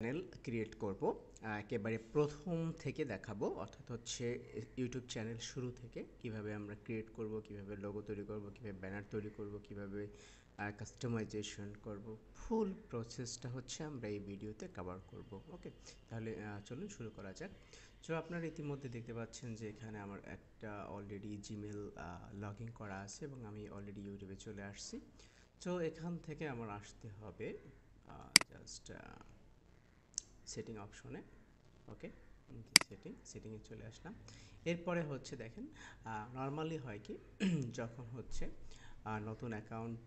Channel create করব একেবারে প্রথম থেকে দেখাবো অর্থাৎ হচ্ছে ইউটিউব চ্যানেল শুরু থেকে কিভাবে আমরা ক্রিয়েট করব, কিভাবে লোগো তৈরি করব, কিভাবে ব্যানার তৈরি করব, কিভাবে কাস্টমাইজেশন করব, ফুল প্রসেসটা হচ্ছে আমরা এই ভিডিওতে কভার করব। ওকে, তাহলে চলুন শুরু করা যাক। সো আপনারা ইতিমধ্যে দেখতে পাচ্ছেন যে এখানে আমার একটা অলরেডি জিমেল লগ ইন করা আছে এবং আমি অলরেডি ইউটিউবে চলে আসছি। সো এখান থেকে আমার আসতে হবে জাস্ট সেটিং অপশনে। ওকে, সেটিংয়ে চলে আসলাম। এরপরে হচ্ছে দেখেন নর্মালি হয় কি যখন হচ্ছে নতুন অ্যাকাউন্ট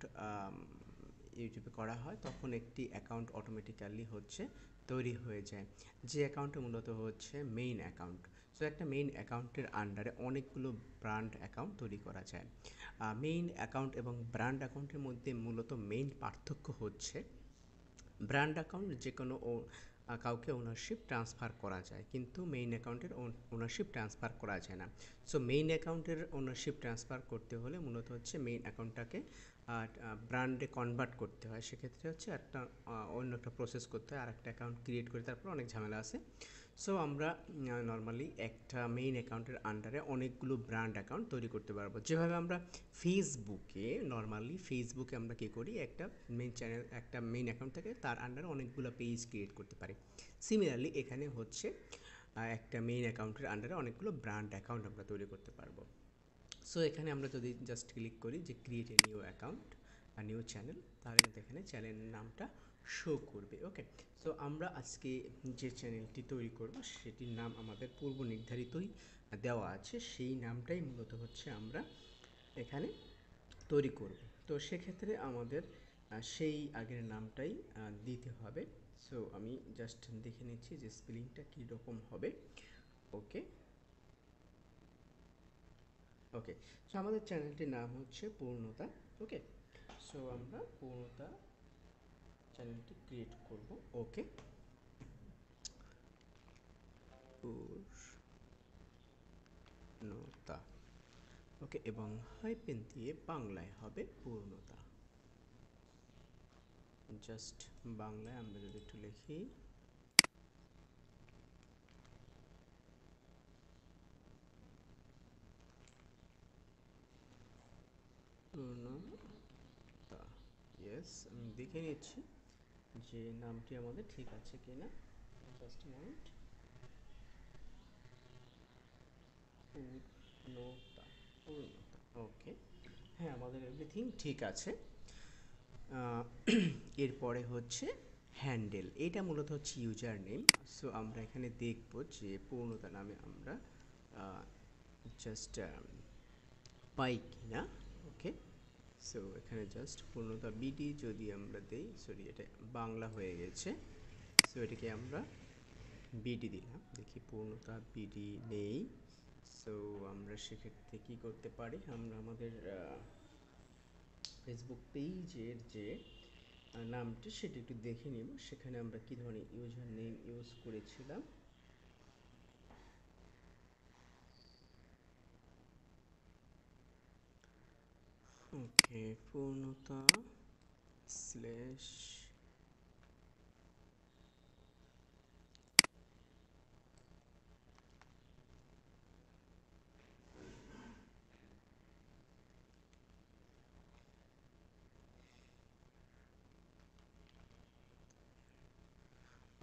ইউটিউবে করা হয় তখন একটি অ্যাকাউন্ট অটোমেটিক্যালি হচ্ছে তৈরি হয়ে যায়, যে অ্যাকাউন্টে মূলত হচ্ছে মেইন অ্যাকাউন্ট। সো একটা মেইন অ্যাকাউন্টের আন্ডারে অনেকগুলো ব্র্যান্ড অ্যাকাউন্ট তৈরি করা যায়। মেইন অ্যাকাউন্ট এবং ব্র্যান্ড অ্যাকাউন্টের মধ্যে মূলত মেইন পার্থক্য হচ্ছে ব্র্যান্ড অ্যাকাউন্ট যে কোনো কাউকে ওনারশিপ ট্রান্সফার করা যায়, কিন্তু মেইন অ্যাকাউন্টের ওনারশিপ ট্রান্সফার করা যায় না। সো মেইন অ্যাকাউন্টের ওনারশিপ ট্রান্সফার করতে হলে মূলত হচ্ছে মেইন অ্যাকাউন্টটাকে ব্র্যান্ডে কনভার্ট করতে হয়। সেক্ষেত্রে হচ্ছে একটা অন্য একটা প্রসেস করতে হয়, আর একটা অ্যাকাউন্ট ক্রিয়েট করে তারপর অনেক ঝামেলা আছে। সো আমরা নর্মালি একটা মেইন অ্যাকাউন্টের আন্ডারে অনেকগুলো ব্র্যান্ড অ্যাকাউন্ট তৈরি করতে পারবো। যেভাবে আমরা ফেসবুকে আমরা কী করি, একটা মেইন চ্যানেল, একটা মেইন অ্যাকাউন্ট থেকে তার আন্ডারে অনেকগুলো পেজ ক্রিয়েট করতে পারি। সিমিলারলি এখানে হচ্ছে একটা মেইন অ্যাকাউন্টের আন্ডারে অনেকগুলো ব্র্যান্ড অ্যাকাউন্ট আমরা তৈরি করতে পারবো। সো এখানে আমরা যদি জাস্ট ক্লিক করি যে ক্রিয়েট এ নিউ অ্যাকাউন্ট আর নিউ চ্যানেল, তাহলে কিন্তু এখানে চ্যানেলের নামটা শো করবে। ওকে, সো আমরা আজকে যে চ্যানেলটি তৈরি করব সেটির নাম আমাদের পূর্ব নির্ধারিতই দেওয়া আছে, সেই নামটাই মূলত হচ্ছে আমরা এখানে তৈরি করব। তো সেক্ষেত্রে আমাদের সেই আগের নামটাই দিতে হবে। সো আমি জাস্ট দেখে নিচ্ছি যে স্পেলিংটা কীরকম হবে। ওকে ওকে, সো আমাদের চ্যানেলটির নাম হচ্ছে পূর্ণতা। ওকে, সো আমরা পূর্ণতা চ্যানেলটি ক্রিয়েট করব। ওকে, পূর্ণতা। ওকে, এবং হাইপেন দিয়ে বাংলায় হবে পূর্ণতা। জাস্ট বাংলায় আমরা যদি একটু লিখি পূর্ণতা। ইয়েস, আমি দেখে নিচ্ছি যে নামটি আমাদের ঠিক আছে কিনা। Just minute. পূর্ণতা, পূর্ণতা। ওকে, হ্যাঁ, আমাদের এভরিথিং ঠিক আছে। এরপরে হচ্ছে হ্যান্ডেল, এটা মূলত হচ্ছে ইউজার নেম। সো আমরা এখানে দেখব যে পূর্ণতা নামে আমরা জাস্ট পাই কিনা। ওকে, সো এখানে জাস্ট পূর্ণতা বিডি যদি আমরা দেই, সরি এটা বাংলা হয়ে গেছে, সো এটাকে আমরা বিডি দিলাম। দেখি পূর্ণতা বিডি নেই। সো আমরা সেক্ষেত্রে কী করতে পারি, আমরা আমাদের ফেসবুক পেজের যে নামটি সেটি একটু দেখে নিব, সেখানে আমরা কী ধরনের ইউজার নেম ইউজ করেছিলাম। ওকে, পূর্ণতা স্ল্যাশ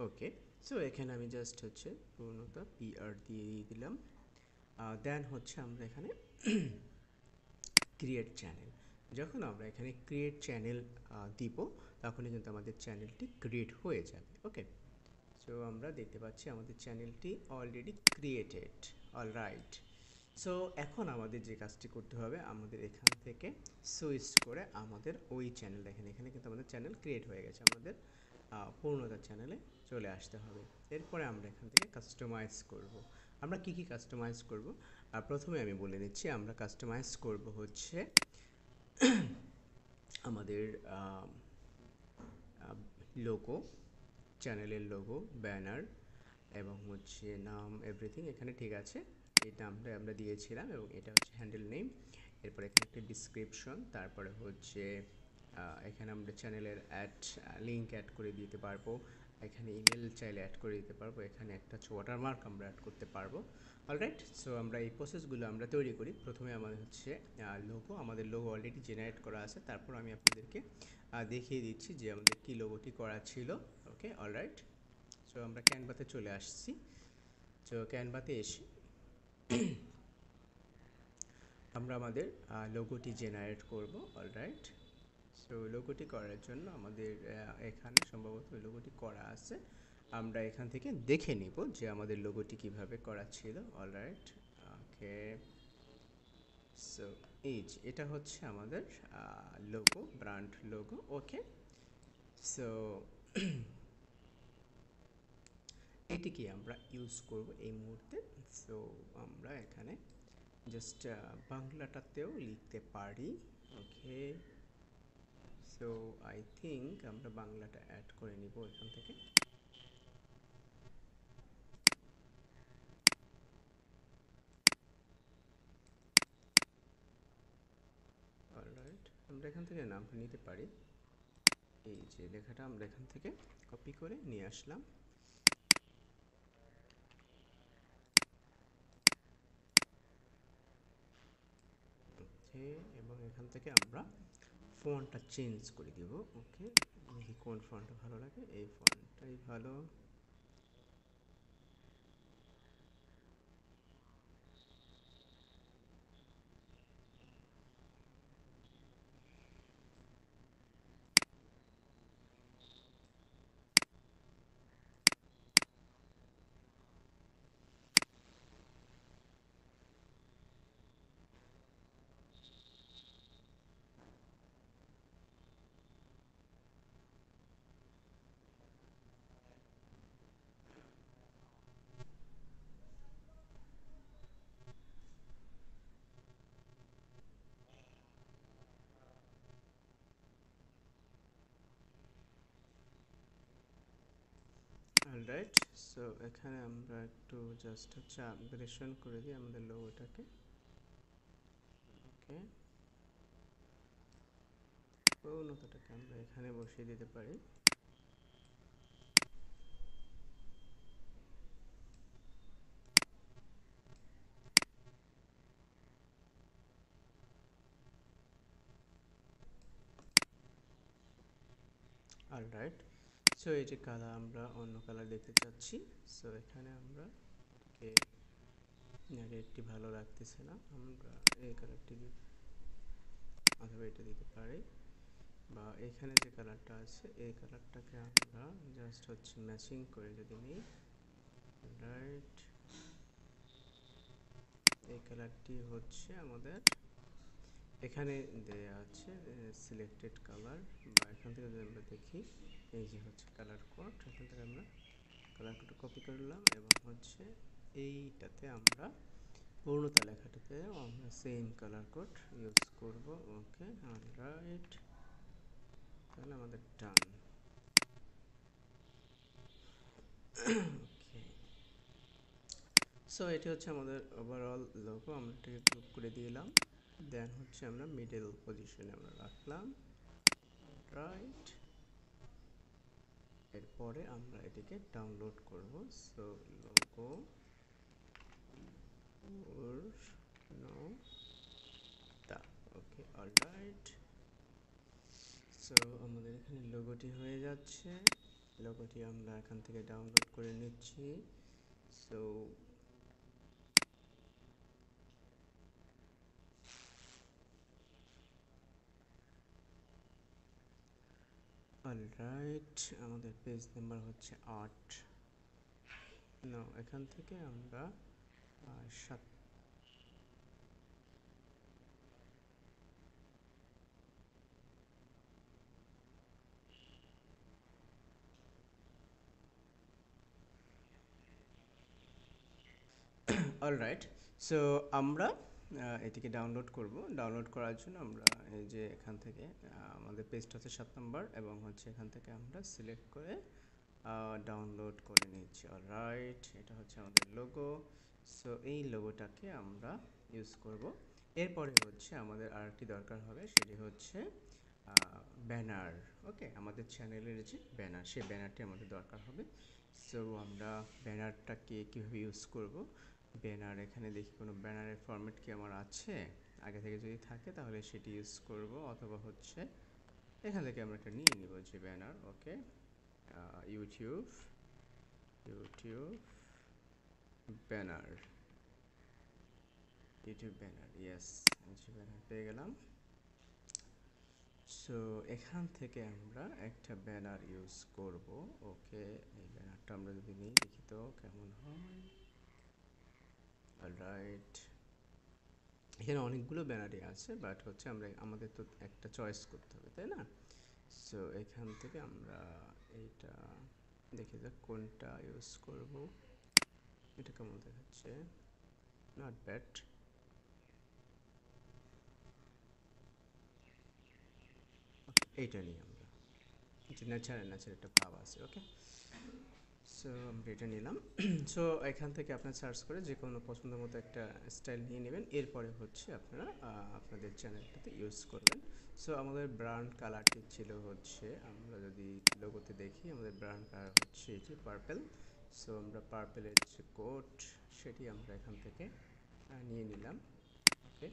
ওকে, সো এখানে আমি জাস্ট হচ্ছে পূর্ণতা পিআর দিয়ে দিলাম। দেন হচ্ছে আমরা এখানে ক্রিয়েট চ্যানেল, যখন আমরা এখানে ক্রিয়েট চ্যানেল দিব তখনই কিন্তু আমাদের চ্যানেলটি ক্রিয়েট হয়ে যাবে। ওকে, সো আমরা দেখতে পাচ্ছি আমাদের চ্যানেলটি অলরেডি ক্রিয়েটেড। অলরাইট, সো এখন আমাদের যে কাজটি করতে হবে, আমাদের এখান থেকে সুইচ করে আমাদের ওই চ্যানেল, দেখেন এখানে কিন্তু আমাদের চ্যানেল ক্রিয়েট হয়ে গেছে, আমাদের পূর্ণতা চ্যানেলে চলে আসতে হবে। এরপরে আমরা এখান থেকে কাস্টমাইজ করব। আমরা কি কি কাস্টমাইজ করব, প্রথমে আমি বলে দিচ্ছি। আমরা কাস্টমাইজ করব হচ্ছে আমাদের লোগো, চ্যানেলের লোগো, ব্যানার এবং হচ্ছে নাম, এভরিথিং এখানে ঠিক আছে। এই নামটা আমরা দিয়েছিলাম এবং এটা হচ্ছে হ্যান্ডেল নেম। এরপরে এখানে একটা ডিসক্রিপশন, তারপরে হচ্ছে এখানে আমরা চ্যানেলের লিঙ্ক অ্যাড করে দিতে পারবো। এখানে ইমেল চাইলে অ্যাড করে দিতে পারবো, এখানে একটা ওয়াটারমার্ক আমরা অ্যাড করতে পারবো। অলরাইট, সো আমরা এই প্রসেসগুলো আমরা তৈরি করি। প্রথমে আমাদের হচ্ছে লোগো, আমাদের লোগো অলরেডি জেনারেট করা আছে, তারপর আমি আপনাদেরকে দেখিয়ে দিচ্ছি যে আমাদের কি লোগোটি করা ছিল। ওকে, অলরাইট, সো আমরা ক্যানভাতে চলে আসছি। সো ক্যানভাতে এসে আমরা আমাদের লোগোটি জেনারেট করব। অলরাইট, সো লোগোটি করার জন্য আমাদের এখানে সম্ভবত লোগোটি করা আছে, আমরা এখান থেকে দেখে নিব যে আমাদের লোগোটি কিভাবে করা ছিল। অলরাইট, ওকে, সো এই যে এটা হচ্ছে আমাদের লোগো, ব্র্যান্ড লোগো। ওকে, সো এটিকে আমরা ইউজ করব এই মুহূর্তে। সো আমরা এখানে জাস্ট বাংলাটাতেও লিখতে পারি। ওকে, সো আই থিঙ্ক আমরা বাংলাটা অ্যাড করে নিব এখান থেকে। অলরাইট, আমরা এখান থেকে নামটা নিতে পারি। এই যে লেখাটা আমরা এখান থেকে কপি করে নিয়ে আসলাম। ওকে, এবং এখান থেকে আমরা ফন্টটা চেঞ্জ করে দিব। ওকে, দেখি কোন ফন্টটা ভালো লাগে, এই ফন্টটাই ভালো। অলরাইট, সো এখানে আমরা একটু জাস্ট হচ্ছে আপগ্রেডেশন করে দিই আমাদের লোগোটাকে। ওকে, পূর্ণতাটাকে আমরা এখানে বসিয়ে দিতে পারি। অলরাইট, সো এই যে কালার আমরা অন্য কালার দেখতে চাচ্ছি, সো এখানে আমরা রেডটি ভালো লাগতেছে না, আমরা এই কালারটি অথবা এটা দিতে পারি, বা এখানে যে কালারটা আছে এই কালারটাকে আমরা জাস্ট হচ্ছে ম্যাচিং করে যদি নিই। রাইট, এই কালারটি হচ্ছে আমাদের এখানে দেয়া আছে সিলেক্টেড কালার, বা এখান থেকে যদি আমরা দেখি এই যে হচ্ছে কালার কোড, এখান থেকে আমরা কালার কোডটা কপি করলাম এবং হচ্ছে এইটাতে আমরা পূর্ণতা লেখাটাতে আমরা সেম কালার কোড ইউজ করব। ওকে, অলরাইট, তাহলে আমাদের ডান। ওকে, সো এটি হচ্ছে আমাদের ওভারঅল লোগো, আমরা এটাকে গ্রুপ করে দিলাম, দেন হচ্ছে আমরা মিডল পজিশনে আমরা রাখলাম। রাইট, এরপরে আমরা এটিকে ডাউনলোড করব। সো লোগো পূর্ণতা। ওকে, অলরাইট, সো আমাদের এখানে লোগোটি হয়ে যাচ্ছে, লোগোটি আমরা এখান থেকে ডাউনলোড করে নিচ্ছি। সো অলরাইট, আমাদের পেজ নাম্বার হচ্ছে 8। না, এখান থেকে আমরা 7। অলরাইট, সো আমরা এটিকে ডাউনলোড করব। ডাউনলোড করার জন্য আমরা এই যে এখান থেকে আমাদের পেজটা হচ্ছে 7 নম্বর, এবং হচ্ছে এখান থেকে আমরা সিলেক্ট করে ডাউনলোড করে নিচ্ছি। অলরাইট, এটা হচ্ছে আমাদের লোগো। সো এই লোগোটাকে আমরা ইউজ করব। এরপরে হচ্ছে আমাদের আরেকটি দরকার হবে, সেটি হচ্ছে ব্যানার। ওকে, আমাদের চ্যানেলের যে ব্যানার, সেই ব্যানারটি আমাদের দরকার হবে। সো আমরা ব্যানারটাকে কীভাবে ইউজ করব, ব্যানার এখানে দেখি কোনো ব্যানারের ফরম্যাট কি আমার আছে, আগে থেকে যদি থাকে তাহলে সেটি ইউজ করব, অথবা হচ্ছে এখান থেকে আমরা একটা নিয়ে নিব যে banner. Okay, YouTube YouTube banner, YouTube banner, yes, banner পেয়ে গেলাম। সো এখান থেকে আমরা একটা ব্যানার ইউজ করব। ওকে, এই ব্যানারটা আমরা যদি নিই দেখি তো কেমন হয়। অলরাইট, এখানে অনেকগুলো ব্যানারই আছে, বাট হচ্ছে আমাদের তো একটা চয়েস করতে হবে, তাই না? সো এখান থেকে আমরা এইটা দেখে যাক কোনটা ইউজ করব। এটা কেমন দেখাচ্ছে, নট ব্যাড। এইটা নিই আমরা, ন্যাচারাল একটা ভাব আছে। ওকে, সো আমরা এটা নিলাম। সো এখান থেকে আপনার সার্চ করে যে কোনো পছন্দ মতো একটা স্টাইল নিয়ে নেবেন, এরপরে হচ্ছে আপনারা আপনাদের চ্যানেলটাতে ইউজ করবেন। সো আমাদের ব্রান্ড কালারটি ছিল হচ্ছে, আমরা যদি লোগোতে দেখি আমাদের ব্রান্ড কালার হচ্ছে এটি পার্পেল। সো আমরা পার্পেলের যে কোড সেটি আমরা এখান থেকে নিয়ে নিলাম। ওকে,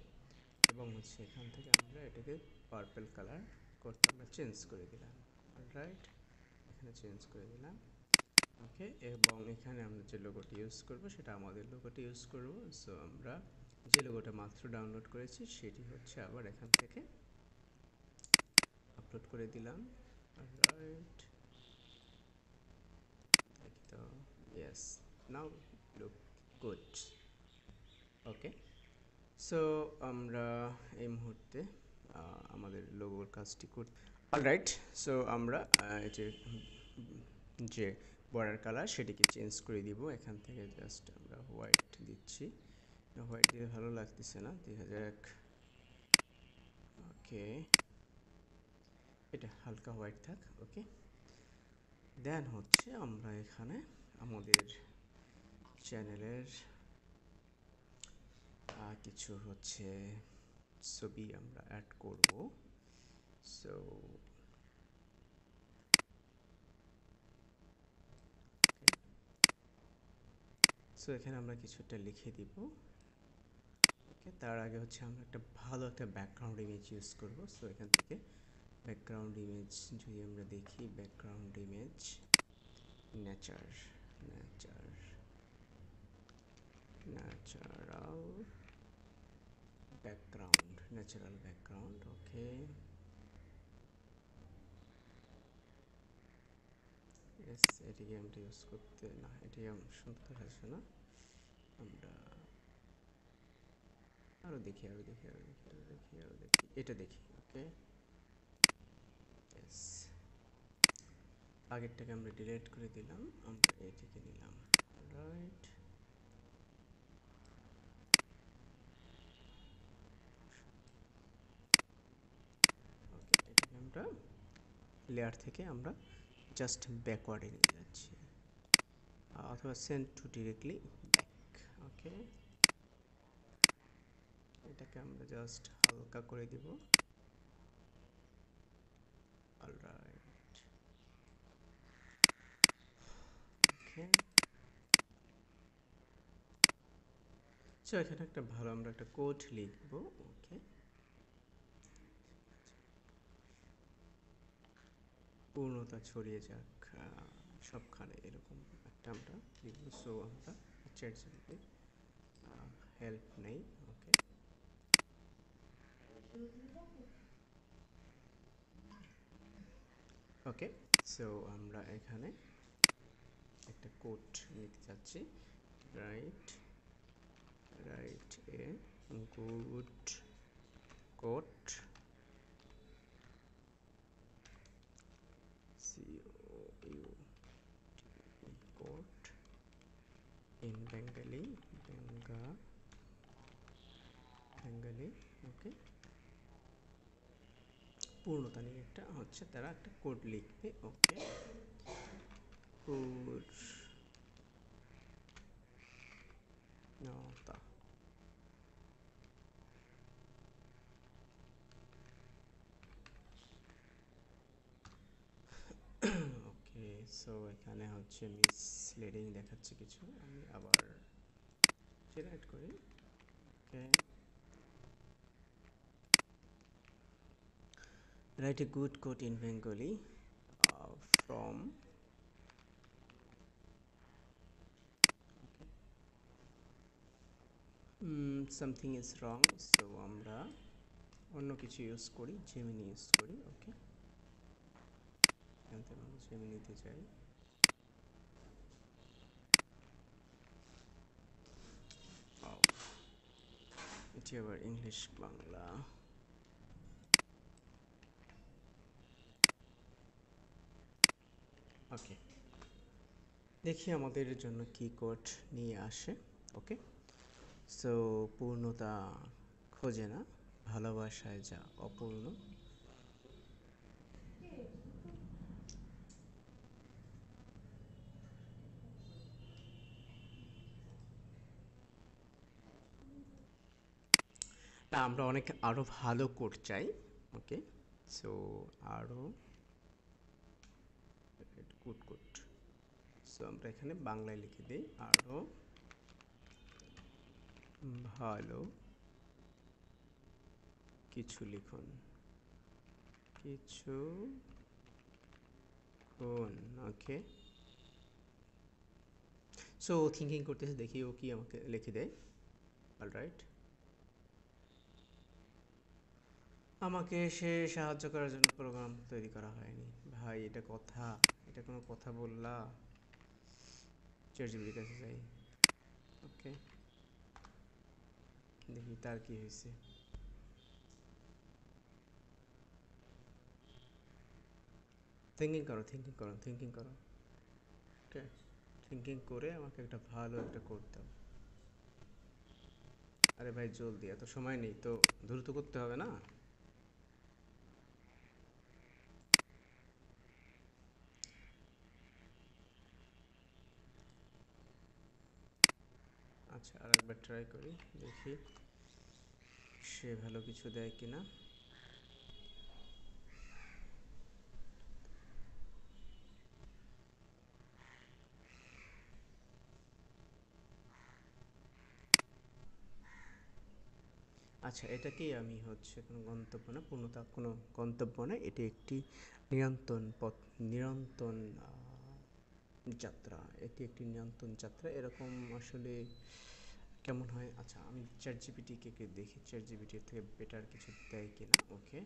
এবং হচ্ছে এখান থেকে আমরা এটাকে পার্পেল কালার কোডটা আমরা চেঞ্জ করে দিলাম। অলরাইট, এখানে চেঞ্জ করে দিলাম। ওকে, এবং এখানে আমরা যে লোগোটি ইউজ করব সেটা আমাদের লোগোটি ইউজ করব। সো আমরা যে লোগোটা মাত্র ডাউনলোড করেছি সেটি হচ্ছে আবার এখান থেকে আপলোড করে দিলাম। অলরাইট, দেখি তো, ইয়েস, নাও লুক গুড। ওকে, সো আমরা এই মুহূর্তে আমাদের লোগোর কাজটি করি। অলরাইট, সো আমরা যে বর্ডার কালার সেটিকে চেঞ্জ করে দিব। এখান থেকে জাস্ট আমরা হোয়াইট দিচ্ছি, হোয়াইট দিলে ভালো লাগতেছে না, 2001। ওকে, এটা হালকা হোয়াইট থাক। ওকে, দেন হচ্ছে আমরা এখানে আমাদের চ্যানেলের কিছু হচ্ছে ছবি আমরা অ্যাড করব। সো সো এখানে আমরা কিছুটা লিখে দিব। ওকে, তার আগে হচ্ছে আমরা একটা ভালো একটা ব্যাকগ্রাউন্ড ইমেজ ইউজ করব। সো এখান থেকে ব্যাকগ্রাউন্ড ইমেজ যদি আমরা দেখি, ব্যাকগ্রাউন্ড ইমেজ ন্যাচারাল ব্যাকগ্রাউন্ড। ওকে, ইয়েস, এটিকে আমরা ইউজ করতে, না এটি সুন্দর দেখাচ্ছে না, আমরা আরও দেখি এটা দেখি। ওকে, ইয়েস, আগেরটাকে আমরা ডিলিট করে দিলাম, আমরা এটিকে নিলাম। রাইট, ওকে, এটাকে আমরা লেয়ার থেকে আমরা জাস্ট ব্যাকওয়ার্ডে নিয়ে যাচ্ছি, অথবা সেন্ড টু ডিরেক্টলি ব্যাক। ওকে, এটাকে আমরা জাস্ট হালকা করে দিব। অলরাইট, ওকে, সো এখানে একটা ভালো আমরা একটা কোড লিখব। ওকে, পূর্ণতা ছড়িয়ে যাক সবখানে, এরকম একটা আমরা লিখব। সো আমরা চ্যাট জিপিটির হেল্প নেই। ওকে, ওকে, সো আমরা এখানে একটা কোড নিতে চাচ্ছি। Write a good code, code in Bengali, okay, পূর্ণতা নিয়ে একটা হচ্ছে তারা একটা কোড লিখবে। ওকে, পূর্ণতা, এখানে হচ্ছে মিসলিডিং দেখাচ্ছে কিছু, আমি আবার জেনারেট করি। ওকে, write a good quote in Bengali from something is wrong, so আমরা অন্য কিছু ইউজ করি, জেমিনি ইউজ করি। ওকে, এখান থেকে আমরা জেমিনিতে যাই। এটি আবার ইংলিশ বাংলা। ওকে, দেখি আমাদের জন্য কি কোড নিয়ে আসে। ওকে, সো পূর্ণতা খোঁজে না, ভালোবাসায় যা অপূর্ণ। না, আমরা অনেক আরও ভালো কোড চাই। ওকে, সো আরও গুড কোড, সো আমরা এখানে বাংলায় লিখে দিই, আরও ভালো কিছু লিখুন, কিছু কোন। ওকে, সো থিঙ্কিং করতেছে, দেখি ও কি আমাকে লিখে দেয়। অলরাইট, আমাকে সে সাহায্য করার জন্য প্রোগ্রাম তৈরি করা হয়নি। ভাই, এটা কথা? এটা কোনো কথা বললা? চ্যাটজিপিটির কাছে যাই। ওকে, দেখি তার কি হয়েছে। থিঙ্কিং করো, থিঙ্কিং করো, থিঙ্কিং করো। ওকে, থিঙ্কিং করে আমাকে একটা ভালো একটা করতে হবে। আরে ভাই জলদি, এত সময় নেই তো, দ্রুত করতে হবে না? আচ্ছা, আর একবার ট্রাই করি, দেখি সে ভালো কিছু দেয় কিনা। আচ্ছা, এটাকেই আমি হচ্ছে কোনো গন্তব্য না, পূর্ণতা কোনো গন্তব্য না, এটি একটি নিরন্তন পথ, নিরন্তন যাত্রা। এটি একটি নিরন্তন যাত্রা, এরকম আসলে কেমন হয়? আচ্ছা, আমি চ্যাট জিপিটিকে দেখি, চ্যাট জিপিটির থেকে বেটার কিছু দেয় কিনা। ওকে,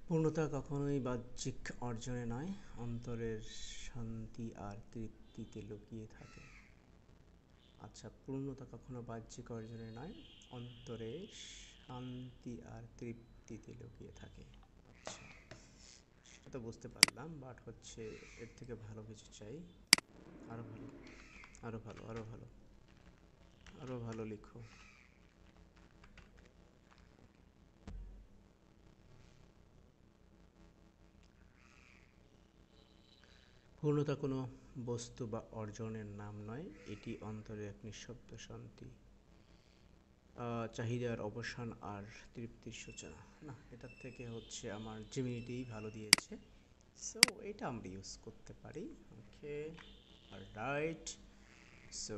পূর্ণতা কখনোই বাহ্যিক অর্জনে নয়, অন্তরের শান্তি আর তৃপ্তিতে লুকিয়ে থাকে। আচ্ছা, পূর্ণতা কখনো বাহ্যিক অর্জনে নয়, অন্তরে শান্তি আর তৃপ্তিতে লুকিয়ে থাকে। আচ্ছা, সেটা তো বুঝতে পারলাম, বাট হচ্ছে এর থেকে ভালো কিছু চাই। আরও ভালো, আরও ভালো, আরও ভালো, আরও ভালো লিখো। পূর্ণতা কোনো বস্তু বা অর্জনের নাম নয়, এটি অন্তরের এক নিঃশব্দ শান্তি, চাহিদার অবসান আর তৃপ্তির সূচনা। না, এটার থেকে হচ্ছে আমার জিমিনিটিই ভালো দিয়েছে, সো এটা আমরা ইউজ করতে পারি। ওকে, রাইট, সো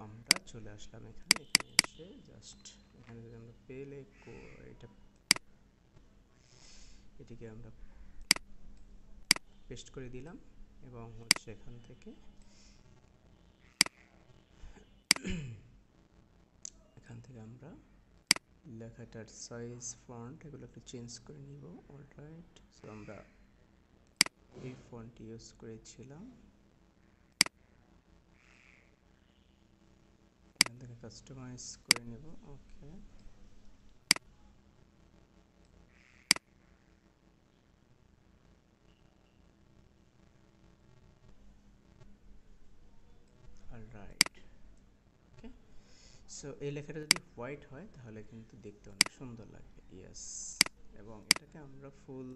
আমরা চলে আসলাম এখানে, এখানে এসে জাস্ট এখানে যদি আমরা পেলে এটা, এটিকে আমরা পেস্ট করে দিলাম এবং হচ্ছে এখান থেকে আমরা লেখাটার সাইজ, ফন্ট এগুলো একটু চেঞ্জ করে নিব। অলরাইট, সো আমরা এই ফন্ট ইউজ করেছিলাম, এখান থেকে কাস্টমাইজ করে নেব। ওকে, অলরাইট। ওকে, সো এই লেখাটা যদি হোয়াইট হয় তাহলে কিন্তু দেখতে অনেক সুন্দর লাগবে। ইয়েস, এবং এটাকে আমরা ফুল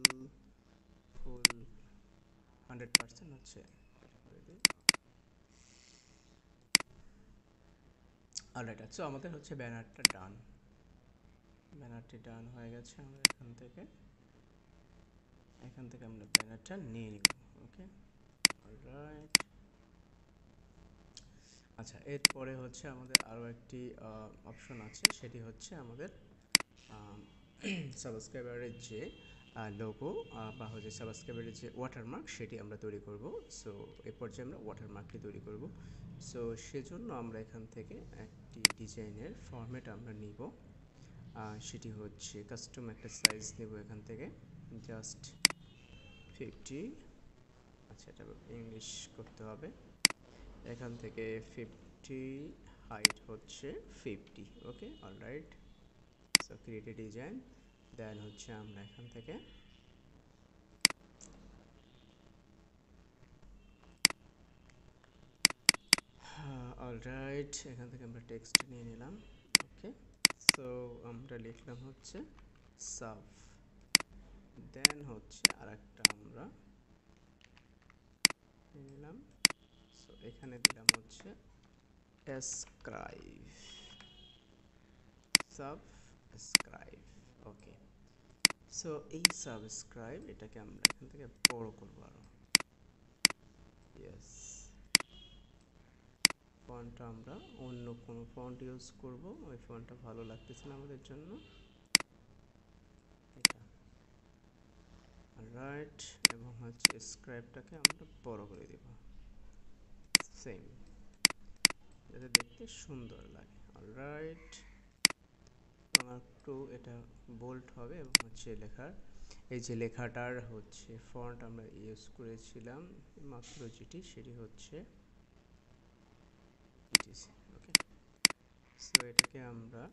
100% হচ্ছে করে দিই। অলরাইট, সো আমাদের হচ্ছে ব্যানারটা ডান, ব্যানারটি ডান হয়ে গেছে। আমরা এখান থেকে এখান থেকে আমরা ব্যানারটা নিয়ে নিব। ওকে, অলরাইট। আচ্ছা, এরপরে হচ্ছে আমাদের আরও একটি অপশন আছে, সেটি হচ্ছে আমাদের সাবস্ক্রাইবারের যে লোগো বা হচ্ছে সাবস্ক্রাইবারের যে ওয়াটারমার্ক সেটি আমরা তৈরি করব। সো এ পর্যায়ে আমরা ওয়াটারমার্কটি তৈরি করব। সো সেজন্য আমরা এখান থেকে একটি ডিজাইনের ফরম্যাট আমরা নিব, সেটি হচ্ছে কাস্টম একটা সাইজ নেব এখান থেকে, জাস্ট 50। আচ্ছা, এটা ইংলিশ করতে হবে। এখান থেকে 50, হাইট হচ্ছে 50। Okay, alright. So create a design, then হচ্ছে আমরা এখান থেকে অলরাইট, এখান থেকে আমরা টেক্সট নিয়ে নিলাম। ওকে, সো আমরা লিখলাম হচ্ছে সাব, দেন হচ্ছে আর একটা আমরা নিয়ে নিলাম। সো এখানে দিলাম হচ্ছে এসক্রাইব, সাবস্ক্রাইব। ওকে, সো এই সাবস্ক্রাইব এটাকে আমরা এখান থেকে বড় করবো আরো। ইয়েস, ফন্টটা আমরা অন্য কোনো ফন্ট ইউজ করব, ওই ফন্টটা ভালো লাগতেছে না আমাদের জন্য, এটা রাইট। এবং হচ্ছে স্ক্রাইবটাকে আমরা বড় করে দেব, সেম, যাতে দেখতে সুন্দর লাগে। অলরাইট, এবং একটু এটা বোল্ড হবে, এবং হচ্ছে লেখার এই যে লেখাটার হচ্ছে ফন্ট আমরা ইউজ করেছিলাম মাত্র যেটি, সেটি হচ্ছে ইটিসি। ওকে, সো এটাকে আমরা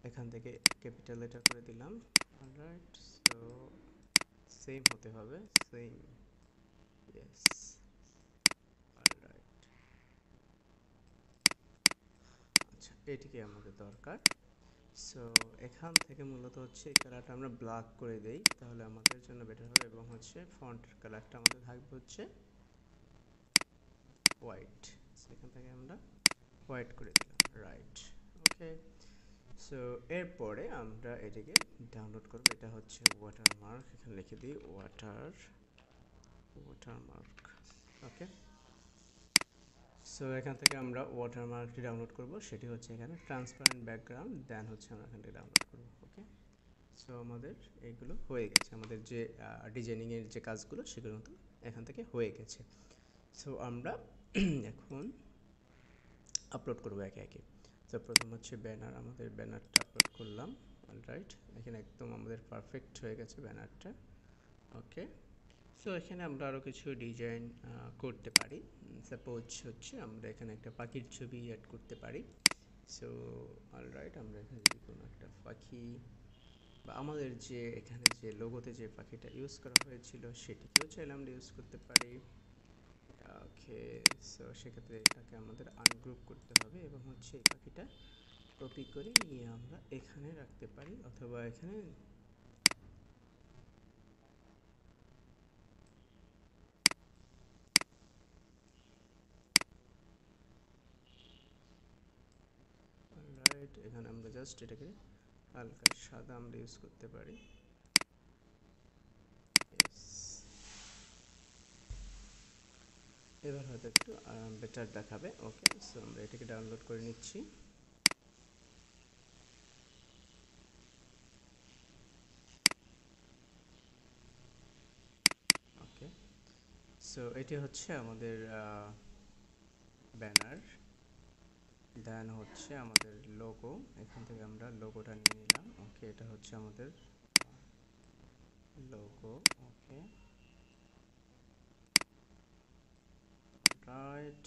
এখান থেকে ক্যাপিটাল লেটার করে দিলাম। অলরাইট, সো সেম হতে হবে, সেম, ইয়েস, অলরাইট। আচ্ছা, এটিকে আমাদের দরকার। সো এখান থেকে মূলত হচ্ছে এই কালারটা আমরা ব্ল্যাক করে দেই, তাহলে আমাদের জন্য বেটার হবে। এবং হচ্ছে ফন্টের কালারটা আমাদের থাকবে হচ্ছে হোয়াইট, সেখান থেকে আমরা হোয়াইট করে দিলাম। রাইট, ওকে। সো এরপরে আমরা এটিকে ডাউনলোড করব। এটা হচ্ছে ওয়াটারমার্ক, এখানে লিখে দিই ওয়াটারমার্ক। ওকে, সো এখান থেকে আমরা ওয়াটারমার্কটি ডাউনলোড করব, সেটি হচ্ছে এখানে ট্রান্সপারেন্ট ব্যাকগ্রাউন্ড, দেন হচ্ছে আমরা এখান থেকে ডাউনলোড করব। ওকে, সো আমাদের এইগুলো হয়ে গেছে, আমাদের যে ডিজাইনিংয়ের যে কাজগুলো সেগুলো কিন্তু এখান থেকে হয়ে গেছে। সো আমরা এখন আপলোড করবো একে একে। তো প্রথম হচ্ছে ব্যানার, আমাদের ব্যানারটা আপলোড করলাম। অলরাইট, এখানে একদম আমাদের পারফেক্ট হয়ে গেছে ব্যানারটা। ওকে, সো এখানে আমরা আরও কিছু ডিজাইন করতে পারি। সাপোজ হচ্ছে আমরা এখানে একটা পাখির ছবি অ্যাড করতে পারি। সো অলরাইট, আমরা এখানে যদি কোনো একটা পাখি বা আমাদের যে এখানে যে লোগোতে যে পাখিটা ইউজ করা হয়েছিল সেটিকেও চাইলে আমরা ইউজ করতে পারি। ওকে, সো সেক্ষেত্রে এটাকে আমাদের আনগ্রুপ করতে হবে, এবং হচ্ছে এই পাখিটা কপি করে নিয়ে আমরা এখানে রাখতে পারি, অথবা এখানে রাইট, এখানে আমরা জাস্ট এটাকে হালকা সাদা আমরা ইউজ করতে পারি। এবার হয়তো একটু বেটার দেখাবে। ওকে, সো আমরা এটাকে ডাউনলোড করে নিচ্ছি। ওকে, সো এটি হচ্ছে আমাদের ব্যানার, দেন হচ্ছে আমাদের লোগো, এখান থেকে আমরা লোগোটা নিয়ে নিলাম। ওকে, এটা হচ্ছে আমাদের লোগো। ওকে, রাইট।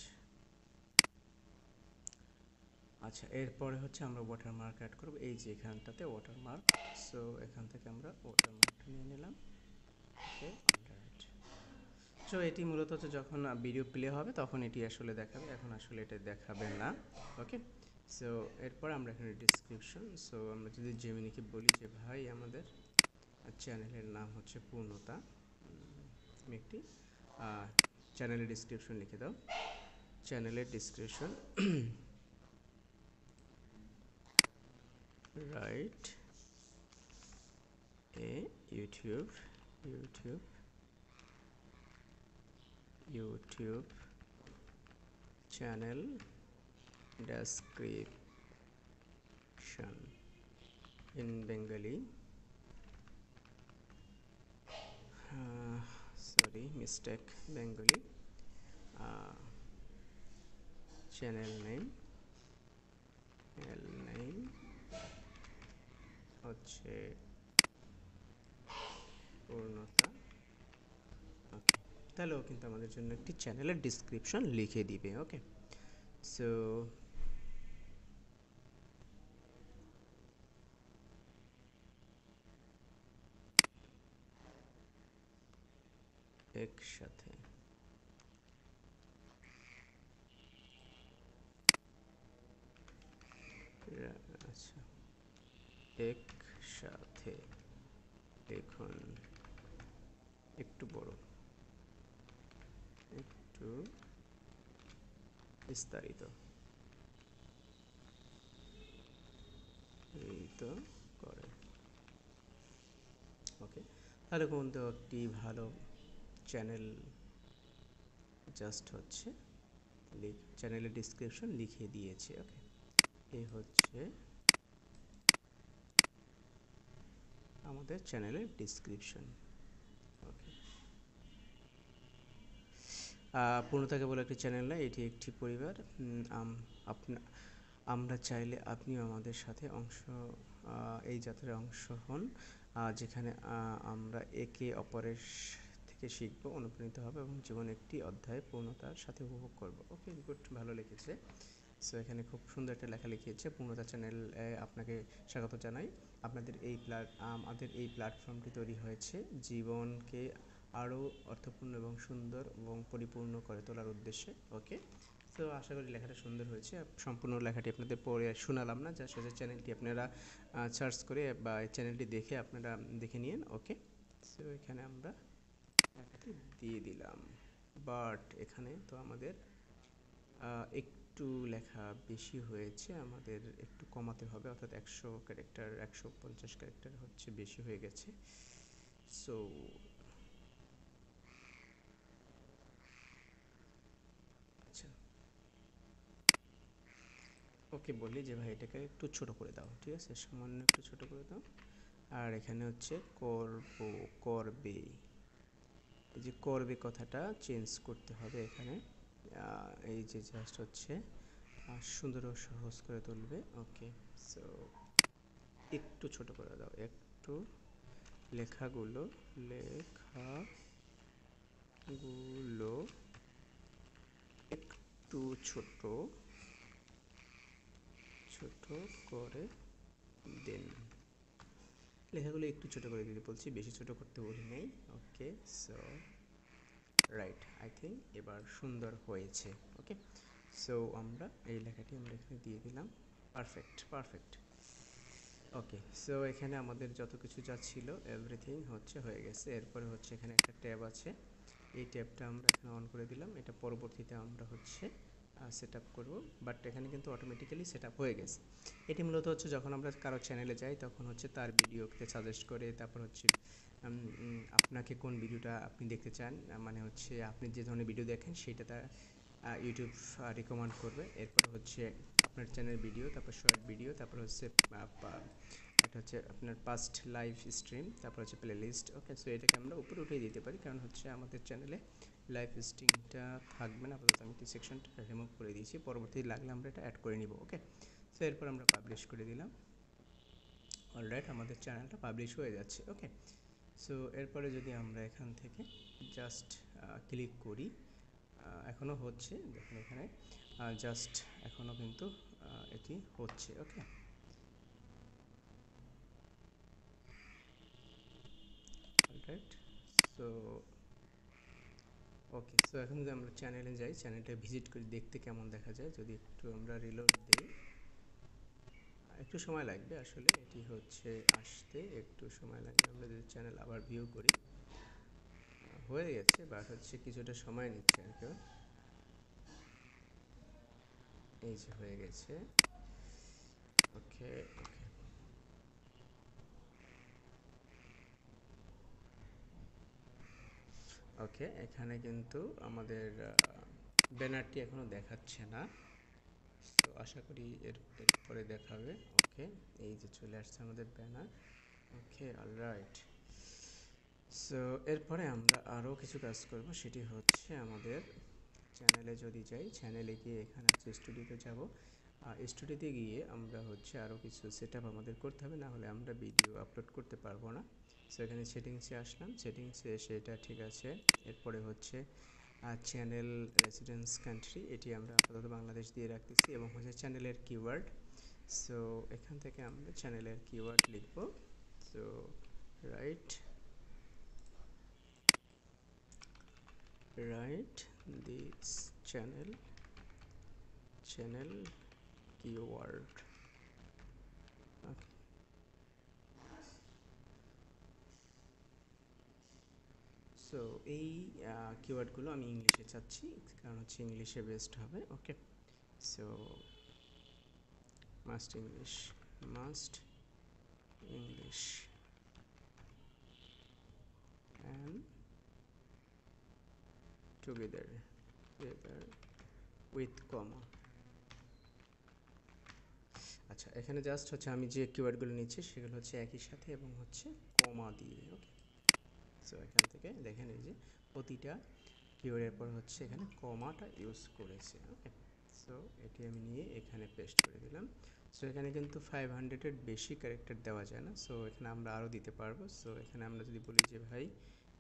আচ্ছা, এরপরে হচ্ছে আমরা ওয়াটারমার্ক অ্যাড করব, এই যে এখানটাতে ওয়াটারমার্ক। সো এখান থেকে আমরা ওয়াটারমার্কটা নিয়ে নিলাম। ওকে, অলরাইট। সো এটি মূলত হচ্ছে যখন ভিডিও প্লে হবে তখন এটি আসলে দেখাবে, এখন আসলে এটা দেখাবে না। ওকে, সো এরপর আমরা এখানে ডিসক্রিপশন, সো আমরা যদি জেমিনিকে বলি যে ভাই আমাদের চ্যানেলের নাম হচ্ছে পূর্ণতা, তুমি একটি চ্যানেলের ডিসক্রিপশন লিখে দাও। চ্যানেলের description, write a YouTube YouTube YouTube channel description in Bengali. Sorry, mistake. Bengali. Channel name হচ্ছে পূর্ণতা। ওকে, তাহলেও কিন্তু আমাদের জন্য একটি চ্যানেলের ডিসক্রিপশন লিখে দিবে। ওকে, সো একসাথে আচ্ছা, একসাথে দেখুন, একটু বড়, একটু বিস্তারিত, এই তো করে। ওকে, তাহলে কিন্তু একটি ভালো চ্যানেল জাস্ট হচ্ছে চ্যানেলের ডিসক্রিপশন লিখে দিয়েছে। ওকে, এই হচ্ছে আমাদের চ্যানেলের ডিসক্রিপশন। ওকে, পূর্ণতাকে বলে একটি চ্যানেল না, এটি একটি পরিবার। আমরা চাইলে আপনিও আমাদের সাথে এই যাত্রায় অংশ হন, যেখানে আমরা একে অপরের থেকে শিখব, অনুপ্রাণিত হবে এবং জীবন একটি অধ্যায় পূর্ণতার সাথে উপভোগ করব। ওকে, গুড, ভালো লিখেছে। সো এখানে খুব সুন্দর একটা লেখা লিখিয়েছে। পূর্ণতা চ্যানেল আপনাকে স্বাগত জানাই। আমাদের এই প্ল্যাটফর্মটি তৈরি হয়েছে জীবনকে আরও অর্থপূর্ণ এবং সুন্দর এবং পরিপূর্ণ করে তোলার উদ্দেশ্যে। ওকে, তো আশা করি লেখাটা সুন্দর হয়েছে। সম্পূর্ণ লেখাটি আপনাদের পড়ে শোনালাম না, জাস্ট হচ্ছে চ্যানেলটি আপনারা সার্চ করে বা চ্যানেলটি দেখে আপনারা দেখে নিন। ওকে, সো এখানে আমরা লেখাটি দিয়ে দিলাম, বাট এখানে তো আমাদের একটু লেখা বেশি হয়েছে, আমাদের একটু কমাতে হবে, অর্থাৎ 100 ক্যারেক্টার 150 ক্যারেক্টার হচ্ছে বেশি হয়ে গেছে। সো আচ্ছা, ওকে বলি যে ভাই এটাকে একটু ছোট করে দাও, ঠিক আছে, সামান্য একটু ছোট করে দাও। আর এখানে হচ্ছে করবে, এই যে করবে কথাটা চেঞ্জ করতে হবে এখানে। এই যে জাস্ট হচ্ছে সুন্দর ও সহজ করে তুলবে। ওকে, সো একটু ছোট করে দাও, একটু লেখাগুলো একটু ছোট করে দেন। লেখাগুলো একটু ছোট করে দিতে বলছি, বেশি ছোট করতে বলি নাই। ওকে, সো রাইট, আই থিঙ্ক এবার সুন্দর হয়েছে। ওকে, সো আমরা এই লেখাটি আমরা এখানে দিয়ে দিলাম। পারফেক্ট। ওকে, সো এখানে আমাদের যত কিছু যা ছিল এভরিথিং হচ্ছে হয়ে গেছে। এরপরে হচ্ছে এখানে একটা ট্যাব আছে, এই ট্যাবটা আমরা এখানে অন করে দিলাম। এটা পরবর্তীতে আমরা হচ্ছে সেট আপ করবো, বাট এখানে কিন্তু অটোমেটিক্যালি সেট আপ হয়ে গেছে। এটি মূলত হচ্ছে যখন আমরা কারো চ্যানেলে যাই তখন হচ্ছে তার ভিডিওকে সাজেস্ট করে, তারপর হচ্ছে আপনাকে কোন ভিডিওটা আপনি দেখতে চান, মানে হচ্ছে আপনি যে ধরনের ভিডিও দেখেন সেটা তার ইউটিউব রিকমেন্ড করবে। এরপর হচ্ছে আপনার চ্যানেল ভিডিও, তারপর শর্ট ভিডিও, তারপর হচ্ছে এটা হচ্ছে আপনার পাস্ট লাইভ স্ট্রিম, তারপর হচ্ছে প্লে লিস্ট। ওকে, সো এটাকে আমরা উপরে উঠিয়ে দিতে পারি, কারণ হচ্ছে আমাদের চ্যানেলে লাইভ স্ট্রিমটা থাকবে না, আপাতত আমি সেকশনটা রিমুভ করে দিয়েছি, পরবর্তীতে লাগলে আমরা এটা অ্যাড করে নিব। ওকে, সো এরপর আমরা পাবলিশ করে দিলাম। অলরাইট, আমাদের চ্যানেলটা পাবলিশ হয়ে যাচ্ছে। ওকে, সো এরপরে যদি আমরা এখান থেকে জাস্ট ক্লিক করি, এখনও হচ্ছে, দেখুন এখানে জাস্ট এখনও কিন্তু এটি হচ্ছে। ওকে, অলরাইট, সো ওকে, সো এখন যদি আমরা চ্যানেলে যাই, চ্যানেলটা ভিজিট করে দেখতে কেমন দেখা যায়, যদি একটু আমরা রিলোড দিই, একটু সময় লাগবে আসলে, এটি হচ্ছে আসতে একটু সময় লাগবে। আমরা যদি চ্যানেল আবার ভিউ করি, হয়ে গেছে, বাট হচ্ছে কিছুটা সময় নিচ্ছে আর কি। এই যে হয়ে গেছে। ওকে, ওকে, এখানে কিন্তু আমাদের ব্যানারটি এখনো দেখাচ্ছে না। তো আশা করি এরপরে দেখাবে। ওকে, এই যে চলে আসছে আমাদের ব্যানার। ওকে, অলরাইট। সো এরপরে আমরা আরও কিছু কাজ করব, সেটি হচ্ছে আমাদের চ্যানেলে যদি যাই, চ্যানেলে গিয়ে এখানে হচ্ছে স্টুডিওতে যাব। স্টুডিওতে গিয়ে আমরা হচ্ছে আরও কিছু সেট আপ আমাদের করতে হবে, না হলে আমরা ভিডিও আপলোড করতে পারবো না। সো এখানে সেটিংসে আসলাম, সেটিংসে এসে এটা ঠিক আছে। এরপরে হচ্ছে চ্যানেল রেসিডেন্স কান্ট্রি, এটি আমরা আপাতত বাংলাদেশ দিয়ে রাখতেছি, এবং হচ্ছে চ্যানেলের কিওয়ার্ড। সো এখান থেকে আমরা চ্যানেলের কিওয়ার্ড লিখব। So right this channel keyword. Okay, so এই কিওয়ার্ডগুলো আমি ইংলিশে চাচ্ছি, কারণ হচ্ছে ইংলিশে বেস্ট হবে। Okay, so must English and together with comma. আচ্ছা, এখানে জাস্ট হচ্ছে আমি যে কিওয়ার্ডগুলো নিচ্ছি সেগুলো হচ্ছে একই সাথে এবং হচ্ছে কমা দিয়ে। ওকে, সো এখান থেকে দেখেন এই যে প্রতিটা কিওয়ার্ডের পর হচ্ছে এখানে কমাটা ইউজ করেছে। ওকে, সো এটি আমি নিয়ে এখানে পেস্ট করে দিলাম। সো এখানে কিন্তু 500-এর বেশি ক্যারেক্টার দেওয়া যায় না, সো এখানে আমরা আরও দিতে পারবো। সো এখানে আমরা যদি বলি যে ভাই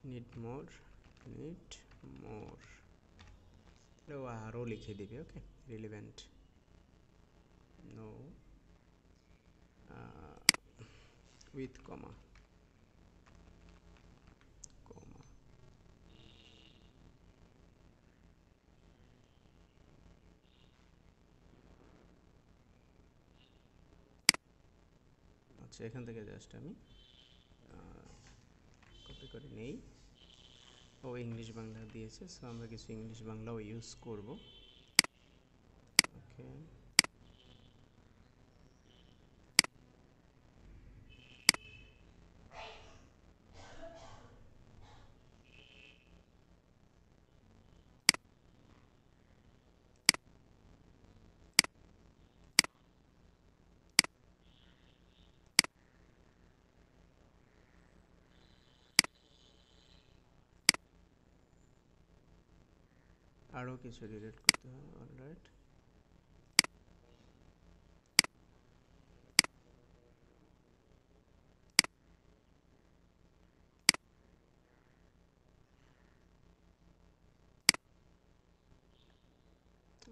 নিড মোর, তাহলে ও আরও লিখে দিবে। ওকে, রিলেভেন্ট নো উইথ কমা। আচ্ছা, এখান থেকে জাস্ট আমি কপি করে নেই। ও ইংলিশ বাংলা দিয়েছে, সো আমরা কিছু ইংলিশ বাংলাও ইউজ করব। ওকে, আরও কিছু ডিলিট করতে হবে। অলরাইট,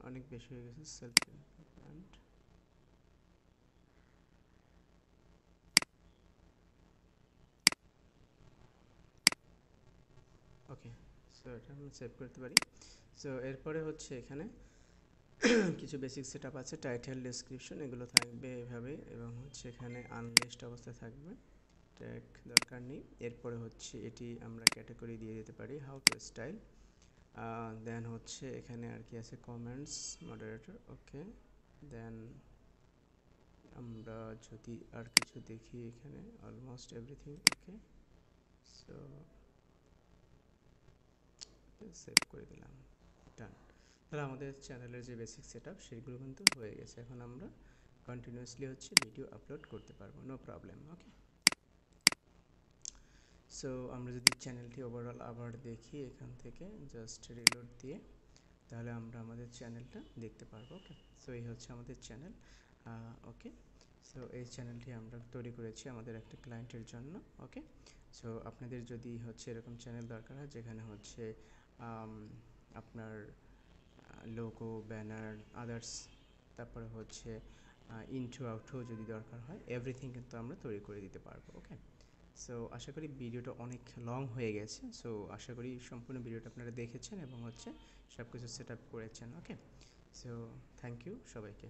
অনেক বেশি হয়ে গেছে। Self development. ওকে, সো এটা আমরা সেভ করতে পারি। সো এরপরে হচ্ছে এখানে কিছু বেসিক সেট আপ আছে, টাইটেল, ডেসক্রিপশন, এগুলো থাকবে এভাবে, এবং হচ্ছে এখানে আনলিস্ট অবস্থায় থাকবে, ট্যাগ দরকার নেই। এরপরে হচ্ছে এটি আমরা ক্যাটাগরি দিয়ে দিতে পারি, হাউ টু স্টাইল। দেন হচ্ছে এখানে আর কি আছে, কমেন্টস, মডারেটর। ওকে, দেন আমরা যদি আর কিছু দেখি, এখানে almost everything okay. So save করে দিলাম, ডান। তাহলে আমাদের চ্যানেলের যে বেসিক সেট আপ সেগুলো কিন্তু হয়ে গেছে। এখন আমরা কন্টিনিউয়াসলি হচ্ছে ভিডিও আপলোড করতে পারবো, নো প্রবলেম। ওকে, সো আমরা যদি চ্যানেলটি ওভারঅল আবার দেখি এখান থেকে জাস্ট রিলোড দিয়ে, তাহলে আমরা আমাদের চ্যানেলটা দেখতে পারবো। ওকে, সো এই হচ্ছে আমাদের চ্যানেল। ওকে, সো এই চ্যানেলটি আমরা তৈরি করেছি আমাদের একটা ক্লায়েন্টের জন্য। ওকে, সো আপনাদের যদি হচ্ছে এরকম চ্যানেল দরকার হয় যেখানে হচ্ছে আপনার লোগো, ব্যানার, আদার্স, তারপরে হচ্ছে ইন্ট্রো আউট্রো যদি দরকার হয়, এভরিথিং কিন্তু আমরা তৈরি করে দিতে পারবো। ওকে, সো আশা করি ভিডিওটা অনেক লং হয়ে গেছে। সো আশা করি সম্পূর্ণ ভিডিওটা আপনারা দেখেছেন এবং হচ্ছে সব কিছু সেট আপ করেছেন। ওকে, সো থ্যাংক ইউ সবাইকে।